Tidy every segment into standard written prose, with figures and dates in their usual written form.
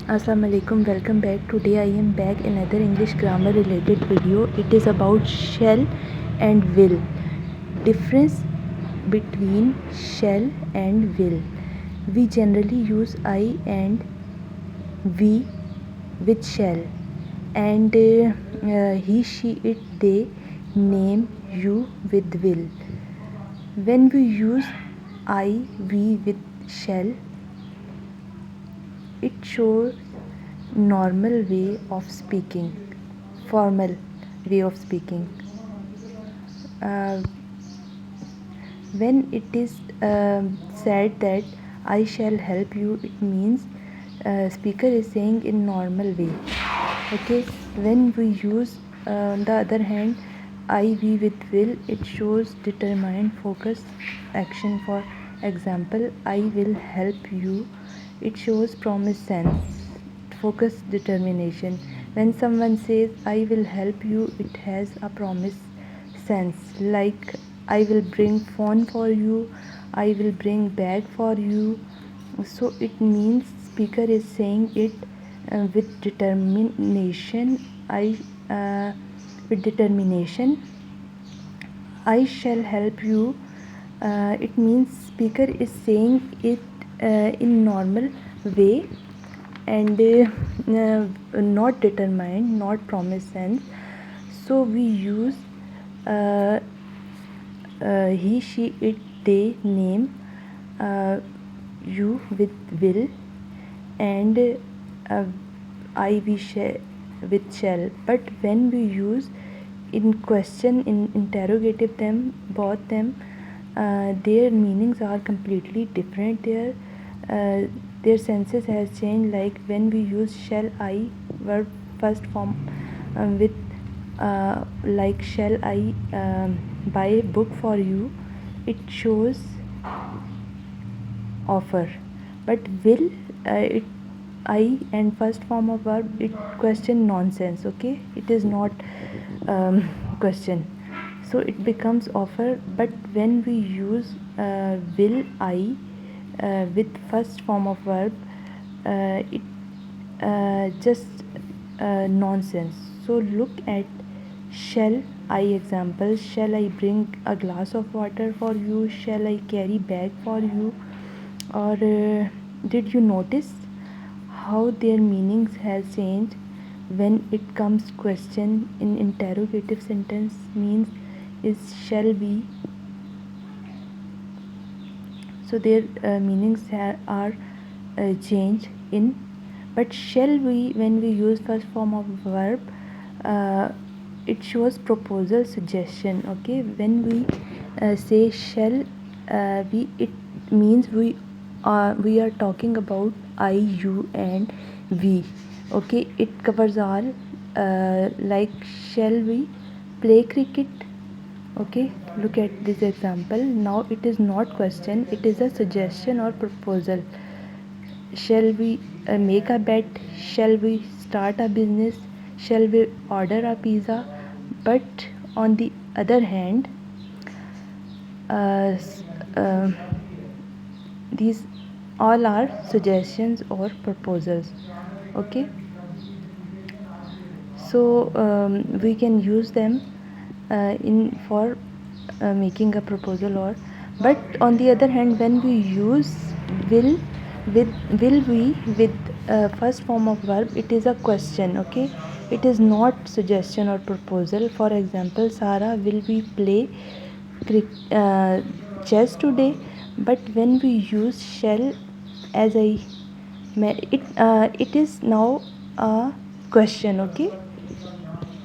Assalamu alaikum, welcome back. Today I am back another English grammar related video. It is about shall and will. Difference between shall and will. We generally use I and we with shall, and he, she, it, they, name, you with will. When we use I, we with shall, it shows normal way of speaking, formal way of speaking. uh, when it is said that I shall help you, it means speaker is saying in normal way. Okay, when we use on the other hand I, we with will, it shows determined focus action. For example, I will help you, it shows promise sense, focus, determination. When someone says I will help you, it has a promise sense, like I will bring phone for you, I will bring bag for you. So it means speaker is saying it with determination. I with determination. I shall help you. It means speaker is saying it in normal way, and not determined, not promise sense. So we use uh, he, she, it, they, name, uh, you with will, and I, we, with shall. But when we use in question, in interrogative them, both them, their meanings are completely different. Their senses has changed. Like when we use shall I verb first form with like shall I buy a book for you, it shows offer. But will it I and first form of verb, it question nonsense. Okay, it is not question, so it becomes offer. But when we use will I with first form of verb, it just nonsense. So look at shall I example. Shall I bring a glass of water for you? Shall I carry bag for you? Or did you notice how their meanings has changed? When it comes question in interrogative sentence means is shall be, so their meanings are changed in. But shall we, when we use first form of verb, uh, it shows proposal, suggestion. Okay, when we say shall we, it means we are talking about I, you and we. Okay, it covers all, like shall we play cricket? Okay, look at this example. Now it is not question, it is a suggestion or proposal. Shall we make a bet? Shall we start a business? Shall we order a pizza? But on the other hand, uh, uh, these all are suggestions or proposals. Okay, so we can use them in for making a proposal. Or but on the other hand, when we use will with will we with first form of verb, it is a question. Okay, it is not suggestion or proposal. For example, Sarah, will we play chess today? But when we use shall, as I it is now a question. Okay,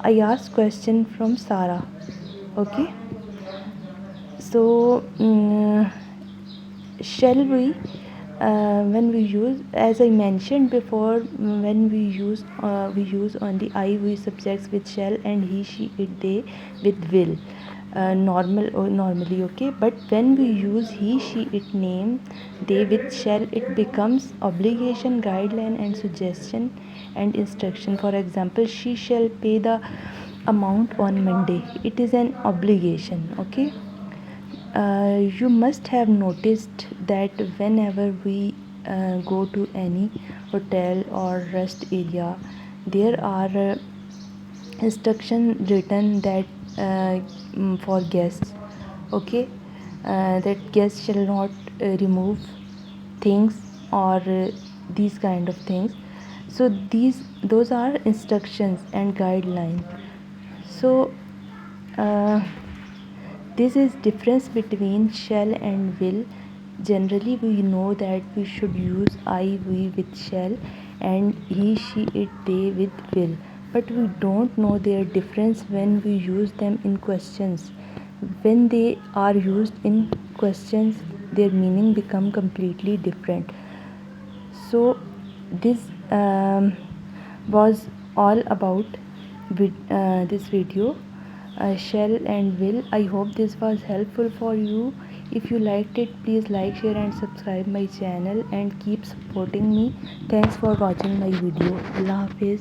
I asked question from Sarah. Okay, so shall we when we use, as I mentioned before, when we use only I, we subjects with shall, and he, she, it, they with will, normally. Okay, but when we use he, she, it, name, they with shall, it becomes obligation, guideline and suggestion and instruction. For example, she shall pay the amount on Monday, it is an obligation. Okay, you must have noticed that whenever we go to any hotel or rest area, there are instruction written that for guests, okay, that guests shall not remove things or these kind of things. So those are instructions and guidelines. So uh, this is difference between shall and will. Generally we know that we should use I we with shall and he she it they with will, but we don't know their difference when we use them in questions. When they are used in questions, their meaning become completely different. So this was all about this video, shall and will. I hope this was helpful for you. If you liked it, please like, share and subscribe my channel and keep supporting me. Thanks for watching my video. Allah Hafiz.